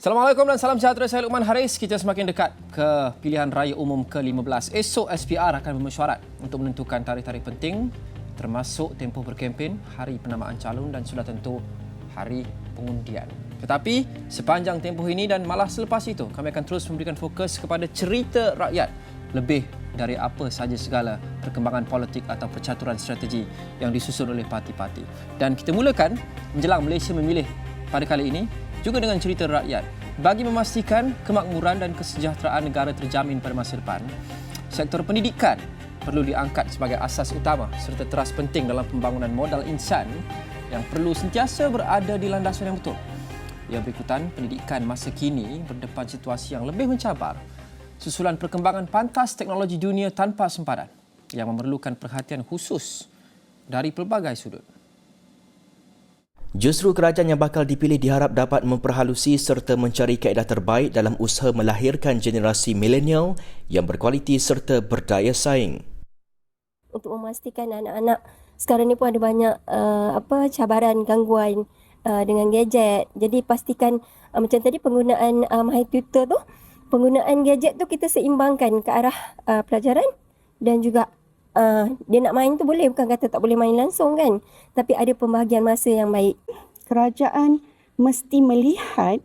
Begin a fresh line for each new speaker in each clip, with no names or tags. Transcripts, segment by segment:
Assalamualaikum dan salam sejahtera. Saya Luqman Haris. Kita semakin dekat ke pilihan raya umum ke-15. Esok SPR akan bermesyuarat untuk menentukan tarikh-tarikh penting termasuk tempoh berkempen, hari penamaan calon dan sudah tentu hari pengundian. Tetapi sepanjang tempoh ini dan malah selepas itu, kami akan terus memberikan fokus kepada cerita rakyat lebih dari apa sahaja segala perkembangan politik atau percaturan strategi yang disusun oleh parti-parti. Dan kita mulakan menjelang Malaysia memilih pada kali ini juga dengan cerita rakyat. Bagi memastikan kemakmuran dan kesejahteraan negara terjamin pada masa depan, sektor pendidikan perlu diangkat sebagai asas utama serta teras penting dalam pembangunan modal insan yang perlu sentiasa berada di landasan yang betul. Yang berikutan, pendidikan masa kini berdepan situasi yang lebih mencabar susulan perkembangan pantas teknologi dunia tanpa sempadan yang memerlukan perhatian khusus dari pelbagai sudut.
Justru kerajaan yang bakal dipilih diharap dapat memperhalusi serta mencari kaedah terbaik dalam usaha melahirkan generasi milenial yang berkualiti serta berdaya saing.
Untuk memastikan anak-anak sekarang ni pun ada banyak cabaran, gangguan dengan gadget. Jadi pastikan macam tadi penggunaan My Tutor tu, penggunaan gadget tu kita seimbangkan ke arah pelajaran dan juga dia nak main tu boleh, bukan kata tak boleh main langsung kan, tapi ada pembahagian masa yang baik.
Kerajaan mesti melihat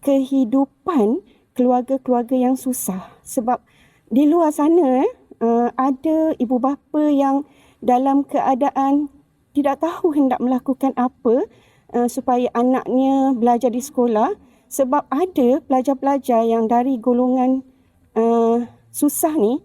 kehidupan keluarga-keluarga yang susah, sebab di luar sana ada ibu bapa yang dalam keadaan tidak tahu hendak melakukan apa supaya anaknya belajar di sekolah, sebab ada pelajar-pelajar yang dari golongan susah ni.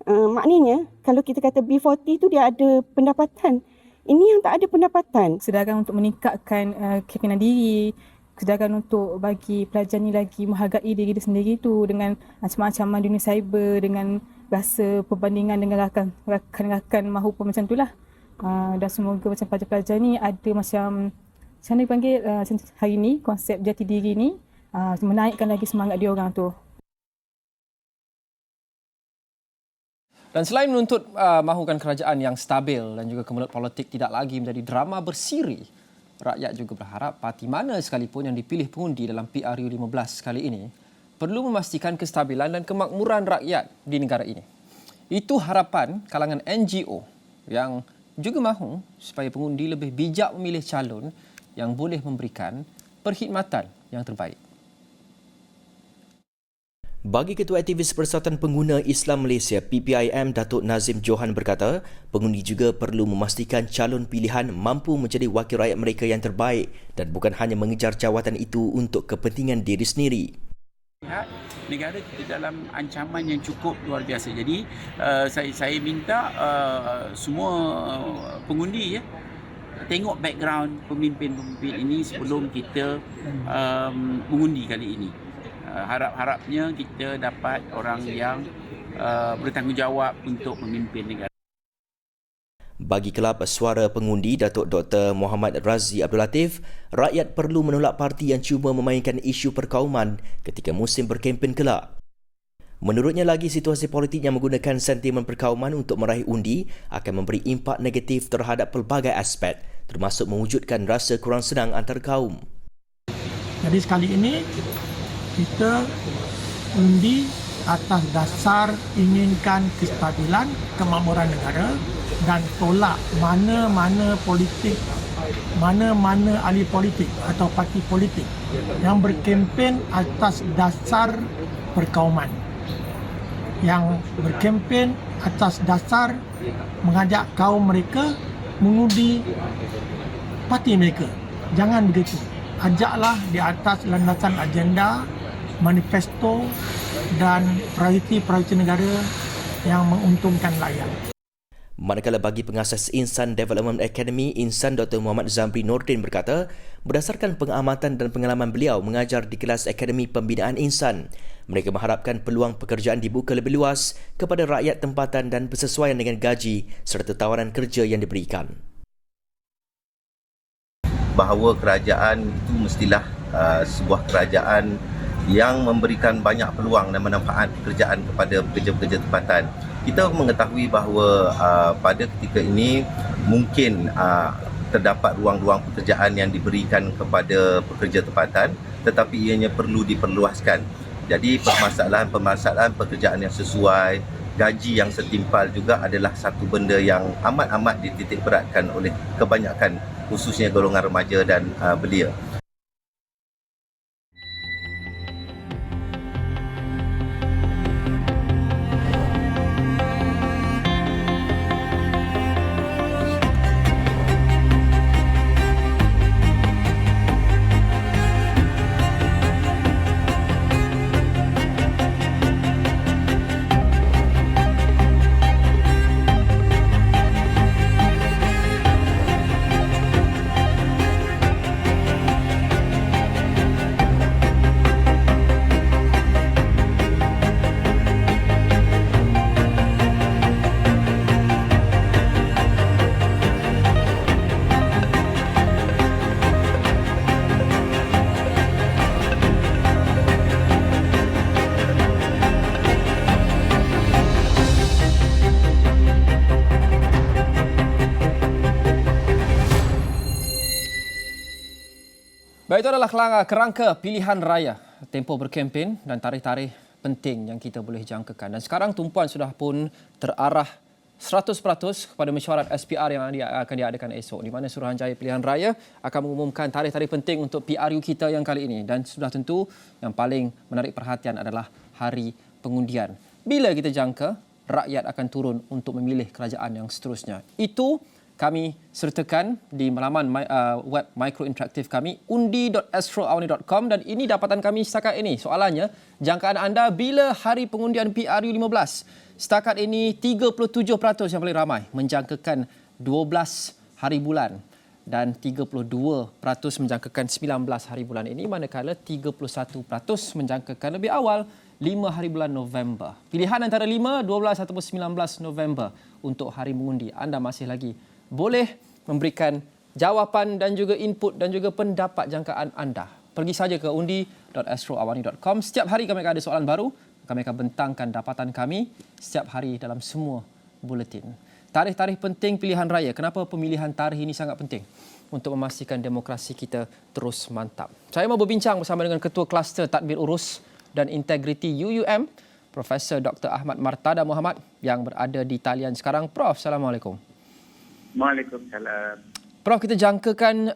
Maknanya kalau kita kata B40 tu dia ada pendapatan. Ini yang tak ada pendapatan.
Sedangkan untuk meningkatkan keyakinan diri, sedangkan untuk bagi pelajar ni lagi menghargai diri dia sendiri tu dengan macam-macam dunia cyber, dengan rasa perbandingan dengan rakan-rakan maupun macam tu lah. Dan semoga macam pelajar-pelajar ni ada macam mana dipanggil hari ni, konsep jati diri ni menaikkan lagi semangat dia orang tu.
Dan selain menuntut mahukan kerajaan yang stabil dan juga kemelut politik tidak lagi menjadi drama bersiri, rakyat juga berharap parti mana sekalipun yang dipilih pengundi dalam PRU15 kali ini perlu memastikan kestabilan dan kemakmuran rakyat di negara ini. Itu harapan kalangan NGO yang juga mahu supaya pengundi lebih bijak memilih calon yang boleh memberikan perkhidmatan yang terbaik.
Bagi Ketua Aktivis Persatuan Pengguna Islam Malaysia PPIM Datuk Nazim Johan berkata, pengundi juga perlu memastikan calon pilihan mampu menjadi wakil rakyat mereka yang terbaik dan bukan hanya mengejar jawatan itu untuk kepentingan diri sendiri.
Negara kita dalam ancaman yang cukup luar biasa. Jadi saya minta semua pengundi tengok background pemimpin-pemimpin ini sebelum kita mengundi kali ini. Harap-harapnya kita dapat orang yang bertanggungjawab untuk memimpin negara.
Bagi Kelab Suara Pengundi Datuk Dr. Muhammad Razi Abdul Latif, rakyat perlu menolak parti yang cuba memainkan isu perkauman ketika musim berkempen kelak. Menurutnya lagi, situasi politik yang menggunakan sentimen perkauman untuk meraih undi akan memberi impak negatif terhadap pelbagai aspek, termasuk mewujudkan rasa kurang senang antar kaum.
Jadi sekali ini kita undi atas dasar inginkan kestabilan, kemakmuran negara dan tolak mana-mana ahli politik atau parti politik yang berkempen atas dasar perkauman, yang berkempen atas dasar mengajak kaum mereka mengundi parti mereka. Jangan begitu. Ajaklah di atas landasan agenda, manifesto dan prioriti-prioriti negara yang menguntungkan rakyat.
Manakala bagi pengasas Insan Development Academy, Insan Dr. Muhammad Zamri Nordin berkata, berdasarkan pengamatan dan pengalaman beliau mengajar di kelas Akademi Pembinaan Insan, mereka mengharapkan peluang pekerjaan dibuka lebih luas kepada rakyat tempatan dan bersesuaian dengan gaji serta tawaran kerja yang diberikan.
Bahawa kerajaan itu mestilah sebuah kerajaan yang memberikan banyak peluang dan manfaat pekerjaan kepada pekerja-pekerja tempatan. Kita mengetahui bahawa pada ketika ini mungkin terdapat ruang-ruang pekerjaan yang diberikan kepada pekerja tempatan, tetapi ianya perlu diperluaskan. Jadi permasalahan pekerjaan yang sesuai, gaji yang setimpal juga adalah satu benda yang amat-amat dititik beratkan oleh kebanyakan, khususnya golongan remaja dan belia.
Baik, itu adalah kerangka pilihan raya, tempoh berkempen dan tarikh-tarikh penting yang kita boleh jangkakan. Dan sekarang tumpuan sudah pun terarah 100% kepada mesyuarat SPR yang akan diadakan esok, di mana Suruhanjaya Pilihan Raya akan mengumumkan tarikh-tarikh penting untuk PRU kita yang kali ini. Dan sudah tentu yang paling menarik perhatian adalah hari pengundian. Bila kita jangka rakyat akan turun untuk memilih kerajaan yang seterusnya. Itu kami sertakan di laman web mikrointeraktif kami undi.astroawani.com, dan ini dapatan kami setakat ini. Soalannya, jangkaan anda bila hari pengundian PRU 15? Setakat ini 37% yang paling ramai menjangkakan 12 hari bulan dan 32% menjangkakan 19 hari bulan ini, manakala 31% menjangkakan lebih awal 5 hari bulan November. Pilihan antara 5, 12 ataupun 19 November untuk hari mengundi. Anda masih lagi boleh memberikan jawapan dan juga input dan juga pendapat jangkaan anda. Pergi saja ke undi.astroawani.com. Setiap hari kami akan ada soalan baru. Kami akan bentangkan dapatan kami setiap hari dalam semua buletin. Tarikh-tarikh penting pilihan raya. Kenapa pemilihan tarikh ini sangat penting? Untuk memastikan demokrasi kita terus mantap. Saya mau berbincang bersama dengan Ketua Kluster Tadbir Urus dan Integriti UUM, Profesor Dr. Ahmad Martada Muhammad yang berada di talian sekarang. Prof, Assalamualaikum.
Waalaikumsalam.
Prof, kita jangkakan,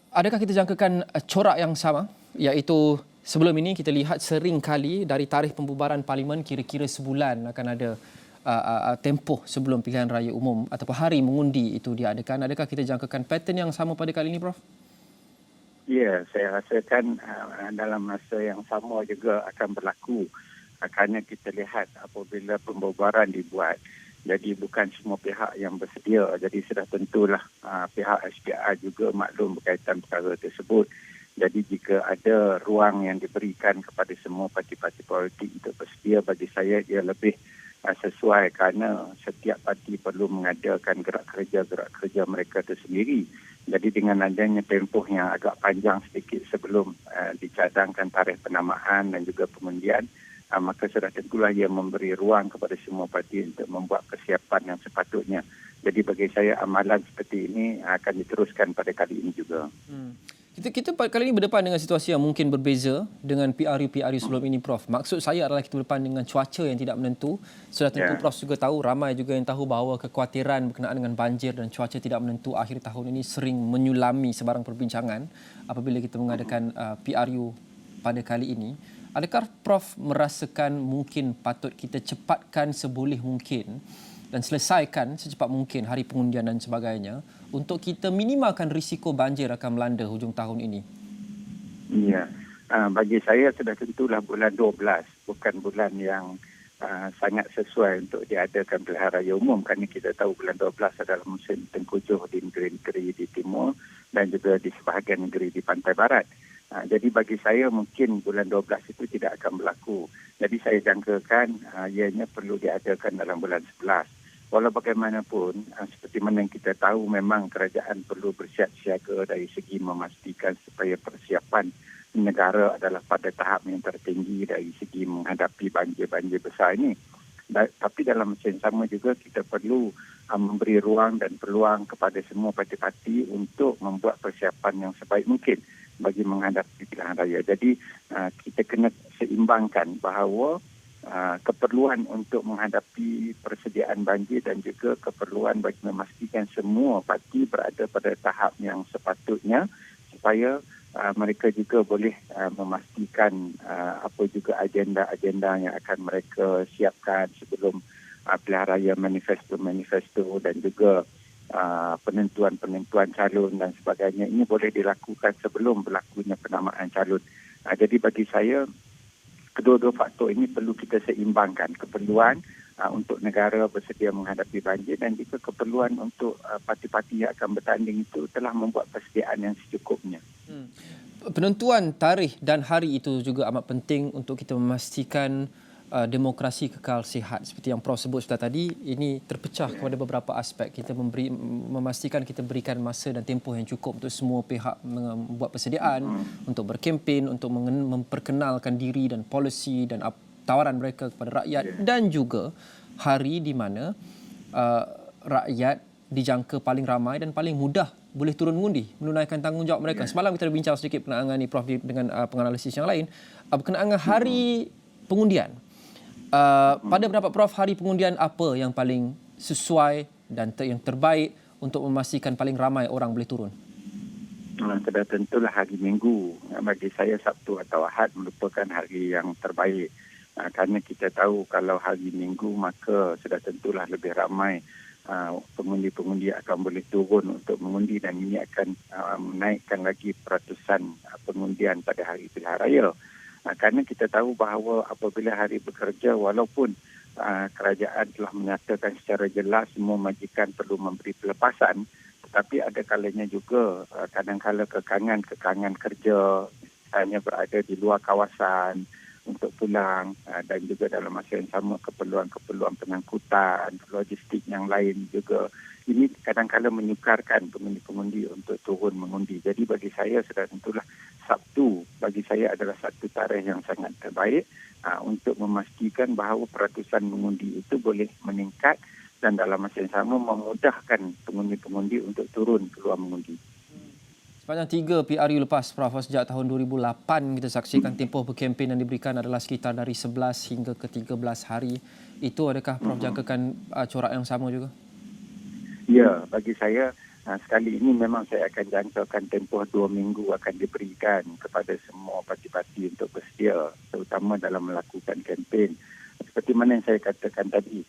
adakah kita jangkakan corak yang sama, iaitu sebelum ini kita lihat sering kali dari tarikh pembubaran Parlimen kira-kira sebulan akan ada tempoh sebelum pilihan raya umum ataupun hari mengundi itu diadakan. Adakah kita jangkakan pattern yang sama pada kali ini, Prof?
Ya, saya rasakan dalam masa yang sama juga akan berlaku. Kerana kita lihat apabila pembubaran dibuat, jadi bukan semua pihak yang bersedia. Jadi sudah tentulah pihak SPR juga maklum berkaitan perkara tersebut. Jadi jika ada ruang yang diberikan kepada semua parti-parti politik untuk bersedia, bagi saya ia lebih sesuai, kerana setiap parti perlu mengadakan gerak kerja mereka itu sendiri. Jadi dengan adanya tempoh yang agak panjang sedikit sebelum dicadangkan tarikh penamaan dan juga pengundian, maka sudah tentulah ia memberi ruang kepada semua parti untuk membuat persiapan yang sepatutnya. Jadi bagi saya amalan seperti ini akan diteruskan pada kali ini juga.
Kita kali ini berdepan dengan situasi yang mungkin berbeza dengan PRU sebelum ini, Prof. Maksud saya adalah kita berdepan dengan cuaca yang tidak menentu. Sudah tentu Prof juga tahu, ramai juga yang tahu bahawa kekhawatiran berkenaan dengan banjir dan cuaca tidak menentu akhir tahun ini sering menyulami sebarang perbincangan apabila kita mengadakan PRU pada kali ini. Adakah Prof merasakan mungkin patut kita cepatkan seboleh mungkin dan selesaikan secepat mungkin hari pengundian dan sebagainya untuk kita minimalkan risiko banjir akan melanda hujung tahun ini?
Ya, bagi saya sudah tentulah bulan 12, bukan bulan yang sangat sesuai untuk diadakan pilihan raya umum, kerana kita tahu bulan 12 adalah musim tengkujuh di negeri-negeri di timur dan juga di sebahagian negeri di pantai barat. Jadi bagi saya mungkin bulan 12 itu tidak akan berlaku. Jadi saya jangkakan ianya perlu diadakan dalam bulan 11. Walau bagaimanapun, seperti mana yang kita tahu, memang kerajaan perlu bersiap siaga dari segi memastikan supaya persiapan negara adalah pada tahap yang tertinggi dari segi menghadapi banjir-banjir besar ini. Tapi dalam masa yang sama juga kita perlu memberi ruang dan peluang kepada semua parti-parti untuk membuat persiapan yang sebaik mungkin bagi menghadapi pilihan raya. Jadi kita kena seimbangkan bahawa keperluan untuk menghadapi persediaan banjir dan juga keperluan bagi memastikan semua parti berada pada tahap yang sepatutnya supaya mereka juga boleh memastikan apa juga agenda-agenda yang akan mereka siapkan sebelum pilihan raya, manifesto dan juga penentuan calon dan sebagainya. Ini boleh dilakukan sebelum berlakunya penamaan calon. Jadi bagi saya, kedua-dua faktor ini perlu kita seimbangkan. Keperluan untuk negara bersedia menghadapi banjir dan juga keperluan untuk parti-parti yang akan bertanding itu telah membuat persediaan yang secukupnya.
Penentuan tarikh dan hari itu juga amat penting untuk kita memastikan demokrasi kekal sihat. Seperti yang Prof sebut sudah tadi, ini terpecah kepada beberapa aspek. Kita memastikan kita berikan masa dan tempoh yang cukup untuk semua pihak membuat persediaan, untuk berkempen, untuk memperkenalkan diri dan polisi dan tawaran mereka kepada rakyat, dan juga hari di mana rakyat dijangka paling ramai dan paling mudah boleh turun mengundi, menunaikan tanggungjawab mereka. Semalam kita berbincang sedikit berkenaan ni Prof dengan penganalisis yang lain berkenaan hari pengundian. Pada pendapat Prof, hari pengundian apa yang paling sesuai dan yang terbaik untuk memastikan paling ramai orang boleh turun?
Sudah tentulah hari Minggu. Bagi saya Sabtu atau Ahad merupakan hari yang terbaik. Kerana kita tahu kalau hari Minggu maka sudah tentulah lebih ramai pengundi-pengundi akan boleh turun untuk mengundi dan ini akan menaikkan lagi peratusan pengundian pada hari pilihan raya. Kerana kita tahu bahawa apabila hari bekerja, walaupun kerajaan telah menyatakan secara jelas semua majikan perlu memberi pelepasan, tetapi ada kalanya juga kadang-kala kekangan kerja, misalnya berada di luar kawasan untuk pulang dan juga dalam masa yang sama keperluan-keperluan pengangkutan, logistik yang lain juga. Ini kadang-kala menyukarkan pengundi-pengundi untuk turun mengundi. Jadi bagi saya sudah tentulah Sabtu bagi saya adalah satu tarikh yang sangat terbaik untuk memastikan bahawa peratusan mengundi itu boleh meningkat dan dalam masa yang sama memudahkan pengundi-pengundi untuk turun keluar mengundi.
Sepanjang 3 PRU lepas, Prof, sejak tahun 2008 kita saksikan tempoh berkempen yang diberikan adalah sekitar dari 11 hingga ke 13 hari. Itu adakah Prof jangkakan corak yang sama juga?
Ya, bagi saya sekali ini memang saya akan jangkakan tempoh 2 minggu akan diberikan kepada semua parti-parti untuk bersedia, terutama dalam melakukan kempen. Seperti mana yang saya katakan tadi,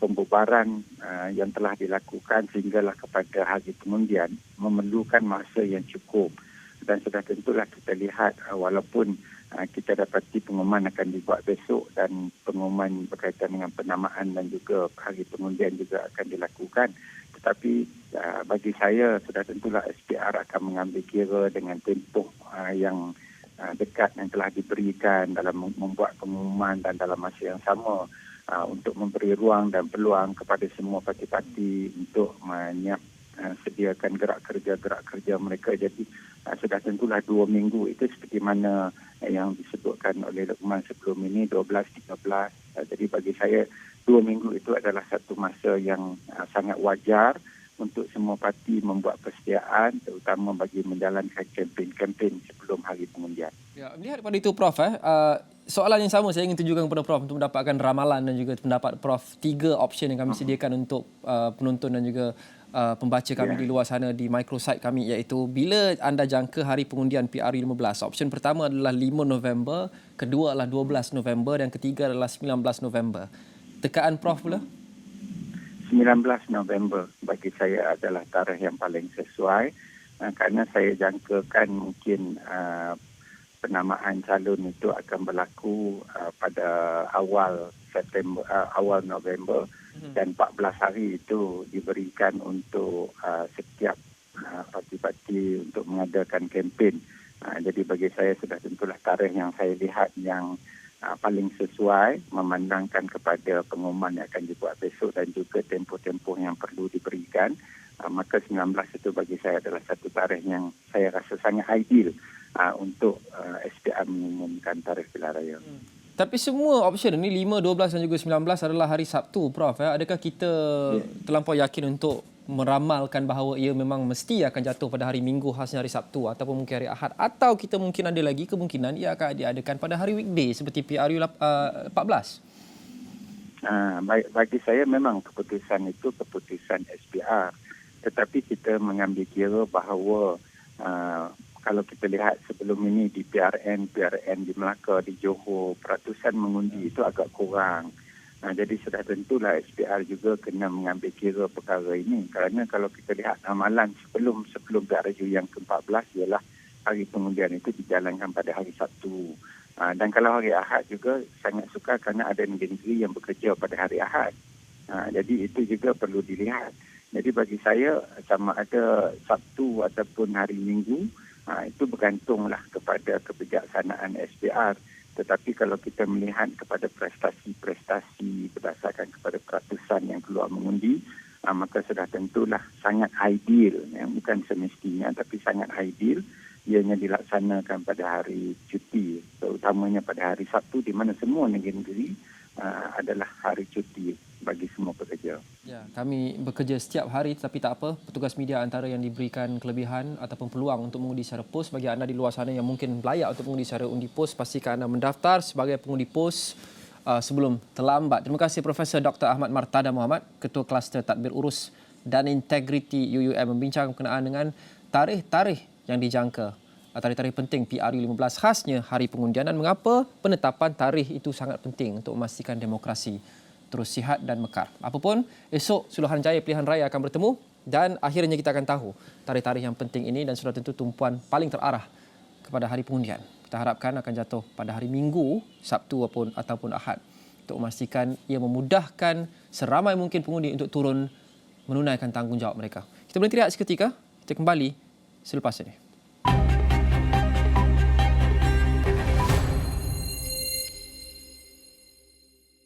pembubaran yang telah dilakukan sehinggalah kepada hari pengundian memerlukan masa yang cukup. Dan sudah tentulah kita lihat walaupun kita dapati pengumuman akan dibuat besok dan pengumuman berkaitan dengan penamaan dan juga hari pengundian juga akan dilakukan. Tetapi bagi saya sudah tentulah SPR akan mengambil kira dengan tempoh yang dekat yang telah diberikan dalam membuat pengumuman dan dalam masa yang sama untuk memberi ruang dan peluang kepada semua parti-parti untuk sediakan gerak kerja mereka. Jadi sudah tentulah 2 minggu itu seperti mana yang disebutkan oleh Luqman sebelum ini 12-13. Jadi bagi saya 2 minggu itu adalah satu masa yang sangat wajar untuk semua parti membuat persediaan terutama bagi menjalankan kempen sebelum hari pengundian.
Ya, melihat pada itu Prof, soalan yang sama saya ingin tunjukkan kepada Prof untuk mendapatkan ramalan dan juga pendapat Prof 3 option yang kami sediakan untuk penonton dan juga pembaca kami di luar sana di microsite kami, iaitu bila anda jangka hari pengundian PRU 15. Option pertama adalah 5 November, kedua adalah 12 November dan ketiga adalah 19 November. Tekaan Prof pula?
19 November bagi saya adalah tarikh yang paling sesuai kerana saya jangkakan mungkin penamaan calon itu akan berlaku pada awal November dan 14 hari itu diberikan untuk setiap parti-parti untuk mengadakan kempen. Jadi bagi saya sudah tentulah tarikh yang saya lihat yang paling sesuai memandangkan kepada pengumuman yang akan dibuat besok dan juga tempoh-tempoh yang perlu diberikan. Maka 19 itu bagi saya adalah satu tarikh yang saya rasa sangat ideal untuk SPR mengumumkan tarikh pilihan raya.
Tapi semua option ni 5, 12 dan juga 19 adalah hari Sabtu, Prof. Adakah kita terlampau yakin untuk meramalkan bahawa ia memang mesti akan jatuh pada hari Minggu khasnya hari Sabtu ataupun mungkin hari Ahad, atau kita mungkin ada lagi kemungkinan ia akan diadakan pada hari weekday seperti PRU 14?
Bagi saya memang keputusan itu keputusan SPR, tetapi kita mengambil kira bahawa kalau kita lihat sebelum ini di PRN di Melaka, di Johor, peratusan mengundi itu agak kurang. Jadi sudah tentulah SPR juga kena mengambil kira perkara ini, kerana kalau kita lihat amalan sebelum PRU yang ke-14 ialah hari pengundian itu dijalankan pada hari Sabtu. Dan kalau hari Ahad juga sangat sukar kerana ada negeri yang bekerja pada hari Ahad. Jadi itu juga perlu dilihat. Jadi bagi saya sama ada Sabtu ataupun hari Minggu, itu bergantunglah kepada kebijaksanaan SPR. Tetapi kalau kita melihat kepada prestasi-prestasi berdasarkan kepada peratusan yang keluar mengundi, maka sudah tentulah sangat ideal, bukan semestinya tapi sangat ideal ianya dilaksanakan pada hari cuti, terutamanya pada hari Sabtu di mana semua negeri adalah hari cuti bagi semua pekerja.
Ya, kami bekerja setiap hari tetapi tak apa, petugas media antara yang diberikan kelebihan ataupun peluang untuk mengundi secara pos. Bagi anda di luar sana yang mungkin layak untuk mengundi secara undi pos, pastikan anda mendaftar sebagai pengundi pos sebelum terlambat. Terima kasih Profesor Dr. Ahmad Martada Muhammad, Ketua Kluster Tadbir Urus dan Integriti UUM membincang berkenaan dengan tarikh-tarikh yang dijangka, tarikh-tarikh penting PRU 15 khasnya hari pengundian, dan mengapa penetapan tarikh itu sangat penting untuk memastikan demokrasi terus sihat dan mekar. Apapun, esok Suruhanjaya Pilihan Raya akan bertemu dan akhirnya kita akan tahu tarikh-tarikh yang penting ini, dan sudah tentu tumpuan paling terarah kepada hari pengundian. Kita harapkan akan jatuh pada hari Minggu, Sabtu ataupun Ahad, untuk memastikan ia memudahkan seramai mungkin pengundi untuk turun menunaikan tanggungjawab mereka. Kita berhenti rehat seketika, kita kembali selepas ini.